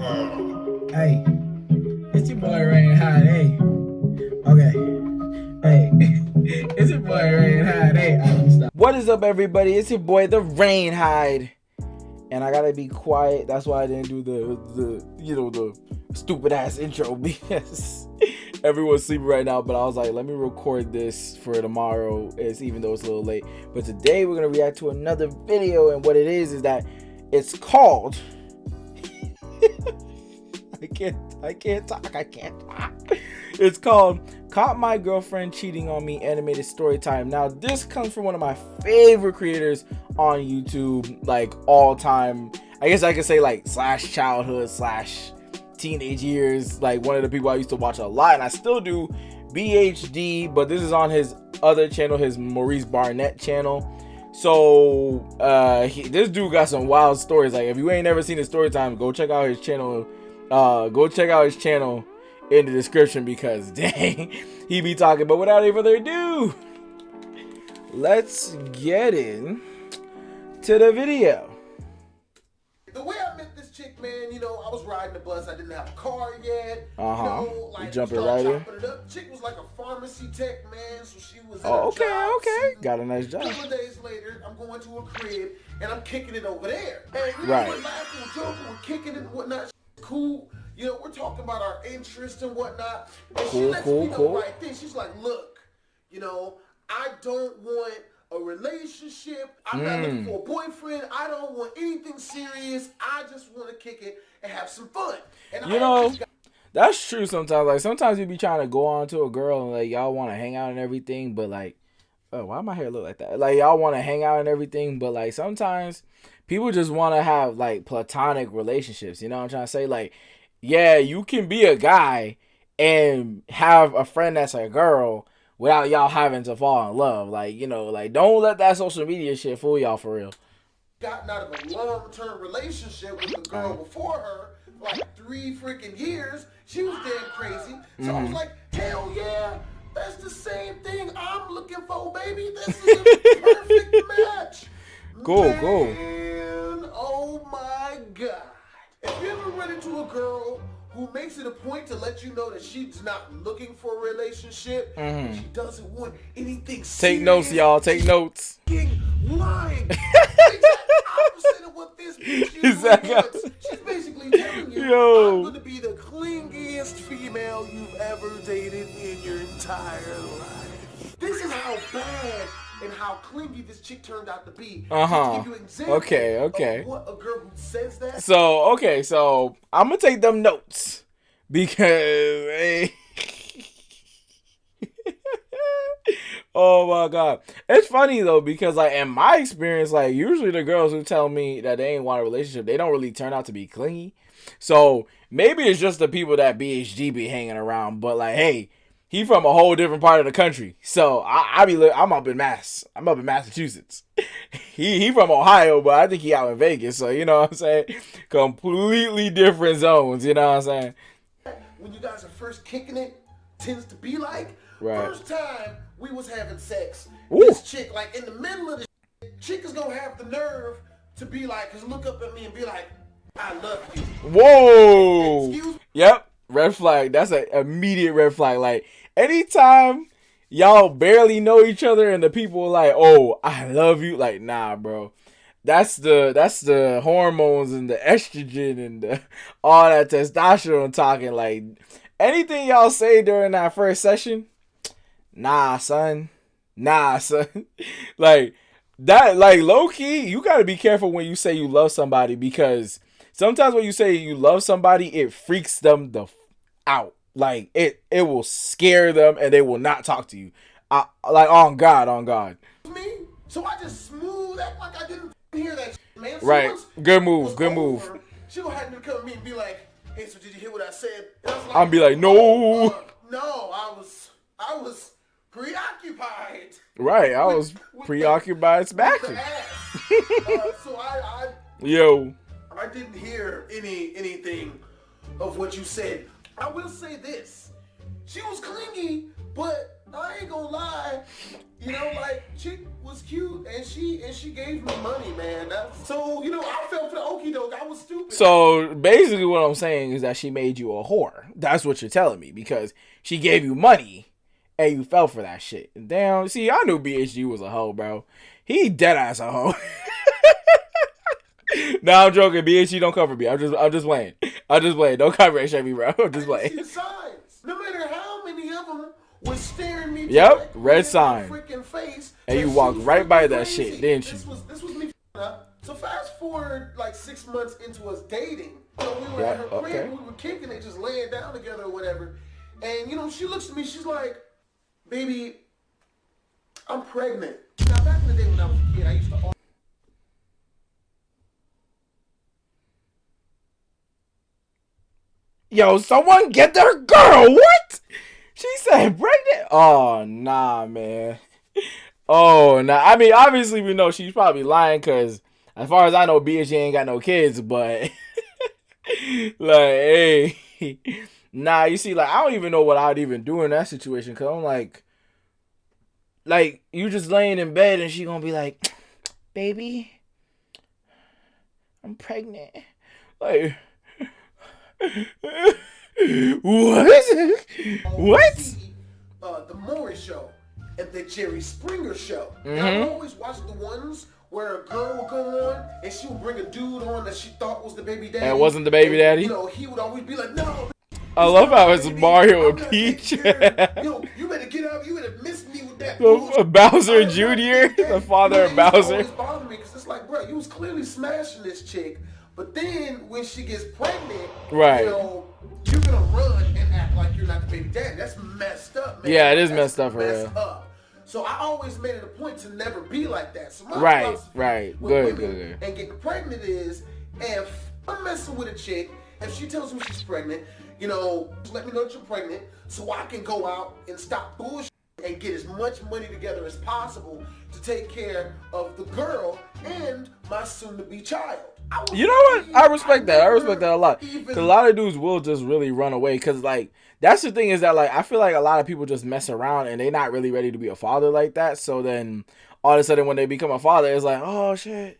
Hey, it's your boy Rain Hot. Hey, okay. Hey, it's your boy Rain Hot. Hey, what is up, everybody? It's your boy the Rain Hide, and I gotta be quiet. That's why I didn't do the stupid ass intro because everyone's sleeping right now. But I was like, let me record this for tomorrow. Even though it's a little late. But today we're gonna react to another video, and what it is that it's called. I can't talk. It's called Caught My Girlfriend Cheating on Me Animated Storytime. Now, this comes from one of my favorite creators on YouTube, like all time. I guess I could say like slash childhood slash teenage years. Like one of the people I used to watch a lot, and I still do, BHD, but this is on his other channel, his Maurice Barnett channel. So this dude got some wild stories. Like if you ain't never seen his story time, go check out his channel. Go check out his channel in the description because dang, he be talking. But without any further ado, let's get in to the video. The way I met this chick, man, you know, I was riding the bus. I didn't have a car yet. You know, like jumping right in. The chick was like a pharmacy tech, man, so she was. Okay. Got a nice job. A couple of days later, I'm going to a crib and I'm kicking it over there. And you right. know, we're laughing, we're joking, we're kicking it and whatnot. Cool. You know, we're talking about our interests and whatnot. And she lets me know the right thing. She's like, look, you know, I don't want a relationship. I'm not looking for a boyfriend. I don't want anything serious. I just want to kick it and have some fun. And you know, that's true sometimes. Like sometimes you be trying to go on to a girl and like y'all want to hang out and everything, but like, oh, why my hair look like that? Like y'all want to hang out and everything, but like sometimes people just want to have like platonic relationships. You know what I'm trying to say? Like, yeah, you can be a guy and have a friend that's a girl without y'all having to fall in love. Like, you know, like don't let that social media shit fool y'all for real. Gotten out of a long-term relationship with a girl before her, like 3 freaking years. She was damn crazy. So I was like, hell yeah, that's the same thing I'm looking for, baby. This is a perfect match. Cool. Man, oh my God. If you ever run into a girl who makes it a point to let you know that she's not looking for a relationship, and she doesn't want anything serious. Take notes, y'all. Take notes. Lying. Exact opposite of what this bitch wants. She's basically telling you, I'm going to be the clingiest female you've ever dated in your entire life. This is how bad and how clingy this chick turned out to be. To give you an example of what a girl who says that. So I'm gonna take them notes because oh my God, it's funny though because like in my experience, like usually the girls who tell me that they ain't want a relationship, they don't really turn out to be clingy. So maybe it's just the people that BHD be hanging around, but like, hey, he from a whole different part of the country, so I'm up in Massachusetts. He from Ohio, but I think he out in Vegas, so you know what I'm saying? Completely different zones, you know what I'm saying? When you guys are first kicking it, tends to be like, right. First time we was having sex, Ooh. This chick, like in the middle of the chick is gonna have the nerve to be like, cause look up at me and be like, I love you. Whoa. Excuse me? Yep. Red flag. That's an immediate red flag. Like anytime y'all barely know each other and the people are like, oh, I love you. Like, nah, bro. That's the hormones and the estrogen and all that testosterone talking. Like anything y'all say during that first session, nah, son. Like that, like low key, you gotta be careful when you say you love somebody because sometimes when you say you love somebody, it freaks them the out. Like it will scare them and they will not talk to you. Like on God. Me? So I just smooth act like I didn't hear that shit, man. So right. Good move. She gonna have to come to me and be like, hey, so did you hear what I said? And I was like, I'll be like, no. No, I was preoccupied. Right, I was preoccupied smacking. So I didn't hear anything of what you said. I will say this. She was clingy, but I ain't gonna lie. You know, like, chick was cute, and she gave me money, man. So, you know, I fell for the okie doke. I was stupid. So basically, what I'm saying is that she made you a whore. That's what you're telling me, because she gave you money and you fell for that shit. Damn. See, I knew BHD was a hoe, bro. He dead ass a hoe. No, I'm joking. BHD don't cover me. I'm just playing. Don't cover me, bro. I'm just playing. See the signs. No matter how many of them was staring me. Yep, red sign. Freaking face. And you walked right by that shit, didn't you? This was me up. So fast forward like 6 months into us dating. You know, we were at her crib, we were kicking it, just laying down together or whatever. And you know, she looks at me, she's like, "Baby, I'm pregnant." Now back in the day when I was a kid, I used to always... Yo, someone get their girl. What? She said pregnant? Oh, nah, man. Oh, nah. I mean, obviously we know she's probably lying, because as far as I know, BHD ain't got no kids, but like, hey. Nah, you see, like, I don't even know what I'd even do in that situation, because I'm like, you just laying in bed and she gonna be like, "Baby, I'm pregnant." Like, what? What? The Morris Show and the Jerry Springer Show. Mm-hmm. Now, I always watched the ones where a girl would go on and she would bring a dude on that she thought was the baby daddy. And it wasn't the baby daddy? You know, he would always be like, "No." I love how it's Mario and Peach. Yo, you better get up. You better miss me with that bullshit. Bowser Jr., the father of Bowser. It always bothered me because it's like, bro, you was clearly smashing this chick, but then when she gets pregnant, right, you know, you're gonna run and act like you're not the baby daddy. That's messed up, man. Yeah, it is messed up for real. So I always made it a point to never be like that. So my right, good. And getting pregnant is, if I'm messing with a chick, if she tells me she's pregnant, you know, let me know that you're pregnant so I can go out and stop bullshit and get as much money together as possible to take care of the girl and my soon-to-be child. You know what? I respect that. I respect that a lot. Because a lot of dudes will just really run away. Because, like, that's the thing is that, like, I feel like a lot of people just mess around and they're not really ready to be a father like that. So then all of a sudden when they become a father, it's like, oh, shit.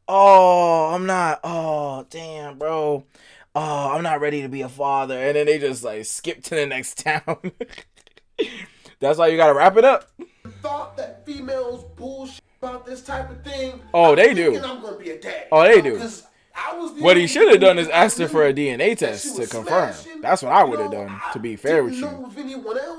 Oh, I'm not. Oh, damn, bro. Oh, I'm not ready to be a father. And then they just, like, skip to the next town. That's why you got to wrap it up. Thought that females bullshit about this type of thing. Oh, they do. I'm going to be a daddy. Oh, they do. What he should have done is asked her for a DNA DNA test to confirm. That's what I would have done, to be fair with you.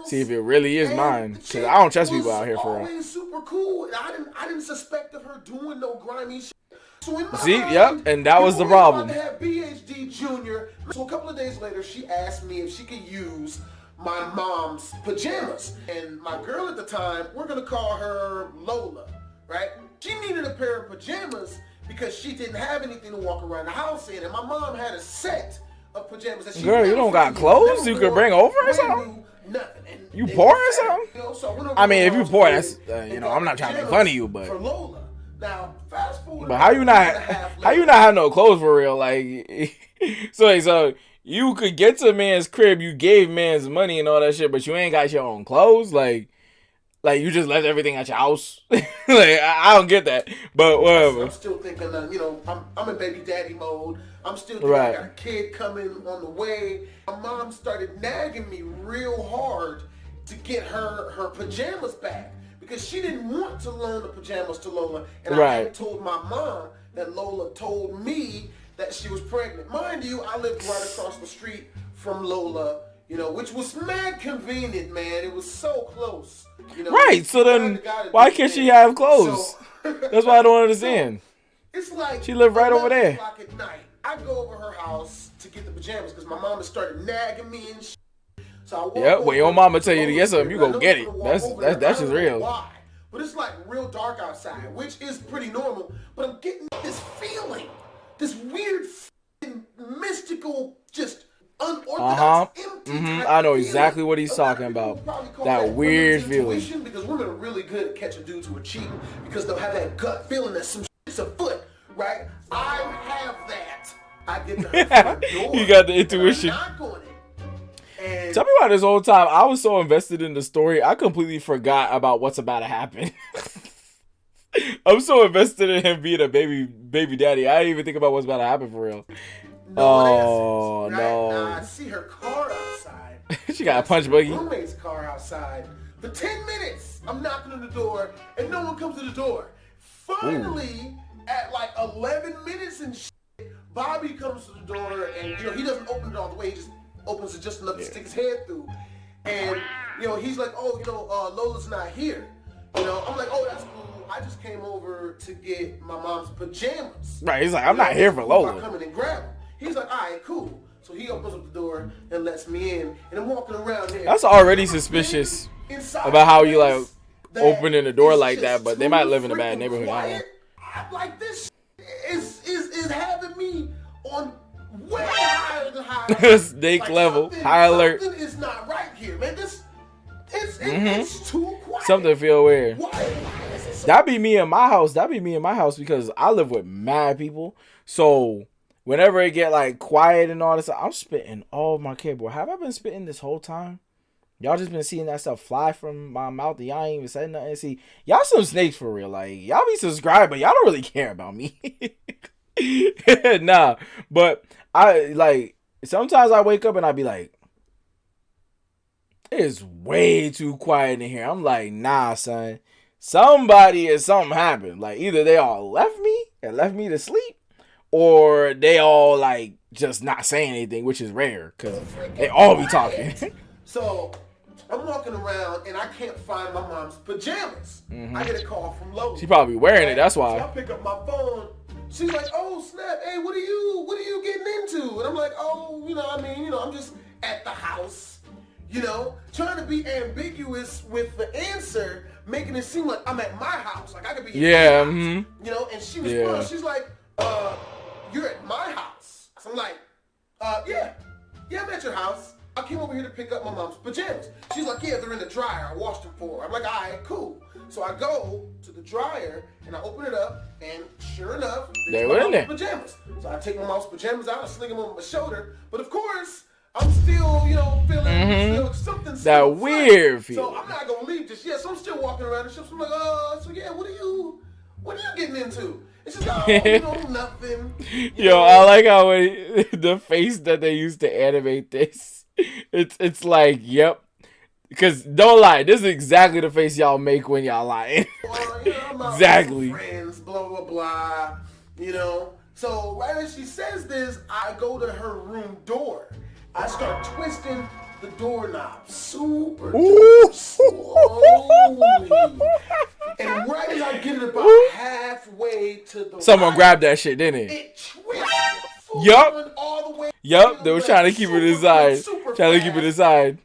See if it really is mine. Because I don't trust people out here for real. Always super cool. And I didn't suspect of her doing no grimy shit. So see, yep, and that was the problem. I had BHD Jr. So a couple of days later, she asked me if she could use my mom's pajamas. And my girl at the time, we're going to call her Lola, right? She needed a pair of pajamas because she didn't have anything to walk around the house in. And my mom had a set of pajamas that she Girl, you don't got clothes you could bring over or something? Nothing. You poor or something? You know, so I mean, if you poor, that's, you know, I'm not trying to make fun of you, but... For Lola. Now, fast forward. But how you not have no clothes for real? Like, so you could get to man's crib, you gave man's money and all that shit, but you ain't got your own clothes? Like you just left everything at your house? Like, I don't get that. But whatever. I'm still thinking, you know, I'm in baby daddy mode. I'm still thinking I got a kid coming on the way. My mom started nagging me real hard to get her pajamas back. Because she didn't want to loan the pajamas to Lola. And I had told my mom that Lola told me that she was pregnant. Mind you, I lived right across the street from Lola, you know, which was mad convenient, man. It was so close. You know, right, so then why can't she have clothes? So, that's why I don't understand. So, it's like she lived right over there. At night, I go over her house to get the pajamas because my mom has started nagging me and shit. So when your mama tell you to get something, you go get it. That's just real. Why? But it's like real dark outside, which is pretty normal. But I'm getting this feeling, this weird, mystical, just unorthodox, empty. I know exactly what he's talking about. That weird feeling. Because women are really good at catching dudes who are cheating because they'll have that gut feeling that some shit's afoot, right? I have that. I get to her door. You got the intuition. And tell me why this whole time I was so invested in the story, I completely forgot about what's about to happen. I'm so invested in him being a baby daddy. I didn't even think about what's about to happen for real. no answers, right? no. I see her car outside. She got a punch buggy. My roommate's car outside. For 10 minutes, I'm knocking on the door, and no one comes to the door. Finally, at like 11 minutes and shit, Bobby comes to the door, and he doesn't open it all the way. He just opens it just enough to stick his head through. And he's like, Lola's not here. I'm like, oh, that's cool. I just came over to get my mom's pajamas. Right, he's like, I'm not here for Lola. I come in and grab them. He's like, all right, cool. So he opens up the door and lets me in, and I'm walking around there. That's already suspicious about how you like opening the door like that, but they might live in a bad neighborhood. I'm like, this is having me on way higher than high. Snake level, high alert. Something is not right here, man. It's too quiet. Something feel weird. Why is it so That'd be me in my house because I live with mad people. So whenever it get like quiet and all this, I'm spitting all my keyboard. Have I been spitting this whole time? Y'all just been seeing that stuff fly from my mouth and y'all ain't even said nothing. See, y'all some snakes for real. Like, y'all be subscribed, but y'all don't really care about me. Nah, but I like, sometimes I wake up and I be like, it's way too quiet in here. I'm like, nah, son. Something happened. Like, either they all left me and left me to sleep, or they all like just not saying anything, which is rare because they all be talking. So I'm walking around and I can't find my mom's pajamas. I get a call from Lola. She probably wearing it. That's why. So I pick up my phone. She's like, "Oh snap! Hey, what are you getting into?" And I'm like, "Oh, I'm just at the house, trying to be ambiguous with the answer, making it seem like I'm at my house, like I could be at my house, And she responds, she's like, "You're at my house." So I'm like, yeah, I'm at your house. I came over here to pick up my mom's pajamas." She's like, "Yeah, they're in the dryer. I washed them for her." I'm like, "All right, cool." So I go to the dryer and I open it up, and sure enough, they were in there. Pajamas. So I take my mom's pajamas out, I sling them on my shoulder, but of course, I'm still, feeling something. That weird feeling. So I'm not gonna leave just yet. So I'm still walking around the shop. So I'm like, so yeah, what are you getting into? It's just, nothing. I like how the face that they used to animate this. It's like, yep. Because don't lie, this is exactly the face y'all make when y'all lying. Exactly. Friends, blah blah blah. So right as she says this, I go to her room door. I start twisting the doorknob super slowly. And right as I get it about halfway to the someone grabbed that shit, didn't it? It twisted. Yup. All the way. Yup. They were trying to keep it inside.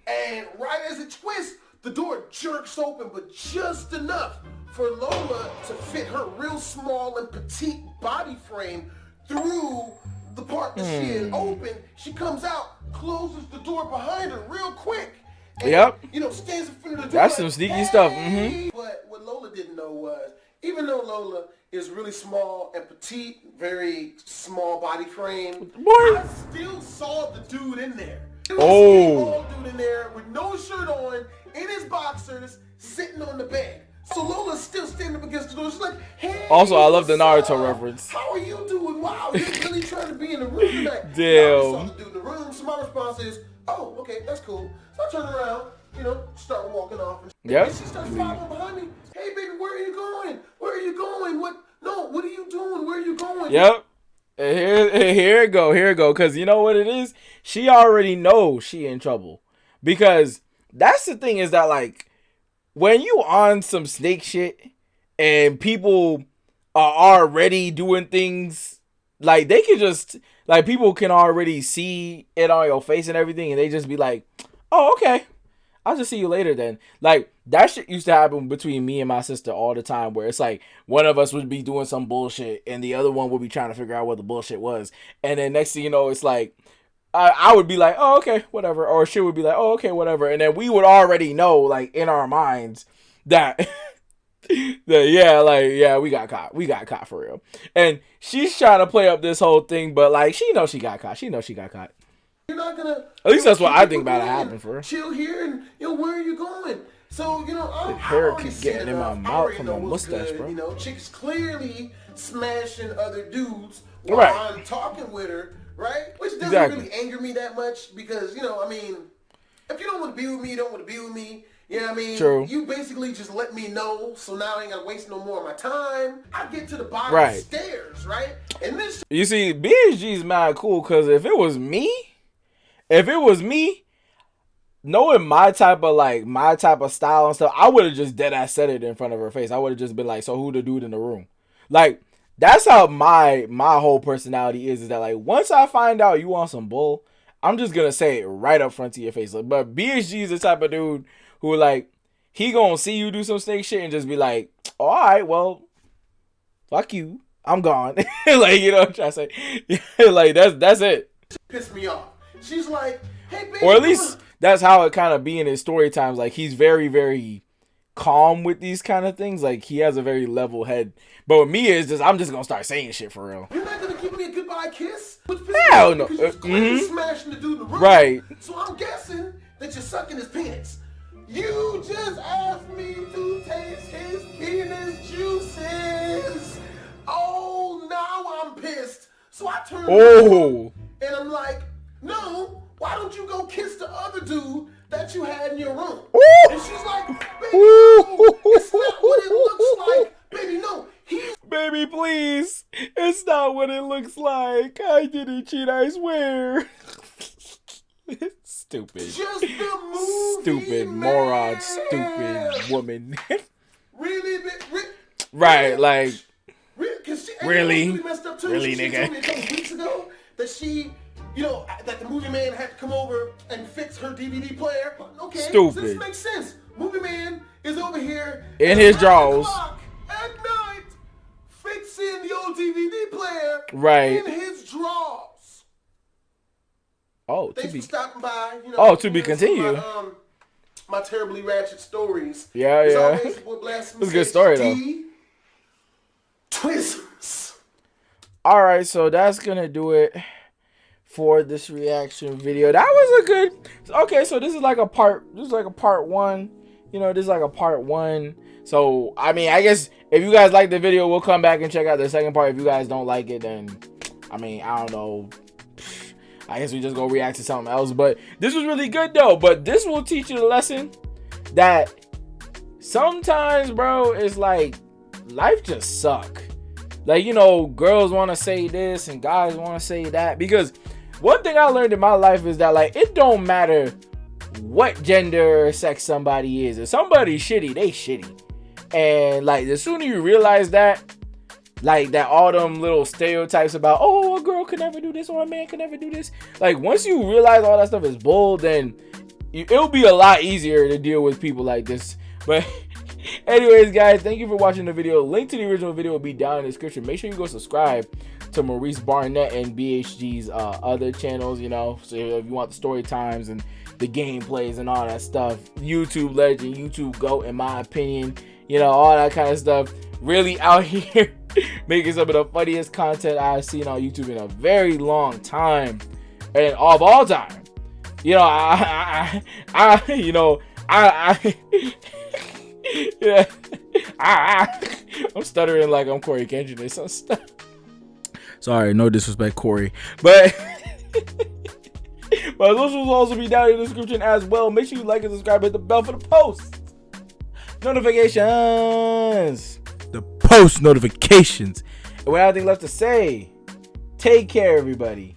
And right as it twists, the door jerks open, but just enough for Lola to fit her real small and petite body frame through the part that she had opened. She comes out, closes the door behind her real quick. And, stands in front of the door. That's some sneaky stuff. But what Lola didn't know was, even though Lola is really small and petite, very small body frame, I still saw the dude in there. Small dude in there with no shirt on, in his boxers, sitting on the bed. So Lola's still standing up against the door. She's like, "Hey." Also, I love the Naruto reference. How are you doing? Wow, you're really trying to be in the room tonight. Damn. I saw the dude in the room. So my response is, "Oh, okay, that's cool." So I turn around, start walking off. And she starts following behind me. "Hey, baby, where are you going? Where are you going? What are you doing? Where are you going?" Yep. And here it go. Because you know what it is? She already knows she in trouble. Because that's the thing is that, like, when you on some snake shit and people are already doing things, like, they can just, like, people can already see it on your face and everything, and they just be like, "Oh, okay. I'll just see you later then." Like, that shit used to happen between me and my sister all the time, where it's like one of us would be doing some bullshit and the other one would be trying to figure out what the bullshit was. And then next thing you know, it's like, I would be like, "Oh, okay, whatever." Or she would be like, "Oh, okay, whatever." And then we would already know, like, in our minds that, we got caught. We got caught for real. And she's trying to play up this whole thing, but, like, she knows she got caught. You're not gonna. At least that's what I think about it happening for. Chill here, and where are you going? So the hair keeps getting in my mouth from my mustache, bro. Chicks clearly smashing other dudes while I'm talking with her, right? Which doesn't really anger me that much because if you don't want to be with me, you don't want to be with me. You know what I mean? True. You basically just let me know, so now I ain't gotta waste no more of my time. I get to the bottom of the stairs, right? And this. You see, BHG's mad cool because if it was me, knowing my type of style and stuff, I would have just dead ass said it in front of her face. I would have just been like, "So who the dude in the room?" Like that's how my whole personality is that like once I find out you want some bull, I'm just gonna say it right up front to your face. Like, but BHG is the type of dude who like he gonna see you do some snake shit and just be like, "All right, well, fuck you, I'm gone." Like what I'm trying to say. Like that's it. Piss me off. She's like, "Hey, baby," or at least that's how it kind of be in his story times. Like he's very, very calm with these kind of things. Like he has a very level head. But with me, it's just I'm just gonna start saying shit for real. You're not gonna give me a goodbye kiss? Hell no. Smashing the dude in the room. Right. So I'm guessing that you're sucking his penis. You just asked me to taste his penis juices. Oh, now I'm pissed. So I turn around and I'm like, no, why don't you go kiss the other dude that you had in your room? And she's like, baby, no, it's not what it looks like. Baby, no. Baby, please. It's not what it looks like. I didn't cheat, I swear. Stupid. Just the movie, stupid man. Moron, stupid woman. Really? Right, like. Really messed up too. Really, she nigga. told me a couple weeks ago that she, that the movie man had to come over and fix her DVD player. Okay, stupid. So this makes sense. Movie man is over here in his drawers at night fixing the old DVD player. Right. In his drawers. Oh, thanks for stopping by. To be continued. My terribly ratchet stories. Yeah. It's a good story though. Twizzlers. All right, so that's gonna do it for this reaction video. That was a good. Okay, so this is like a part. This is like a part one. This is like a part one. So I guess if you guys like the video, we'll come back and check out the second part. If you guys don't like it, then I don't know. I guess we just go react to something else. But this was really good though. But this will teach you the lesson that sometimes, bro, it's like life just suck. Like, girls want to say this and guys want to say that. Because one thing I learned in my life is that, like, it don't matter what gender or sex somebody is. If somebody's shitty, they shitty. And, like, the sooner you realize that, like, that all them little stereotypes about, oh, a girl could never do this or a man could never do this. Like, once you realize all that stuff is bull, then it'll be a lot easier to deal with people like this. But anyways, guys, thank you for watching the video. Link to the original video will be down in the description. Make sure you go subscribe to Maurice Barnett and BHG's other channels, so if you want the story times and the gameplays and all that stuff. YouTube legend, YouTube GOAT in my opinion, all that kind of stuff. Really out here making some of the funniest content I've seen on YouTube in a very long time, and of all time. Yeah, I'm stuttering like I'm Corey Kendrick or some stuff. Sorry, no disrespect, Corey, but those will also be down in the description as well. Make sure you like and subscribe, hit the bell for the post notifications. The post notifications. And without anything left to say, take care, everybody.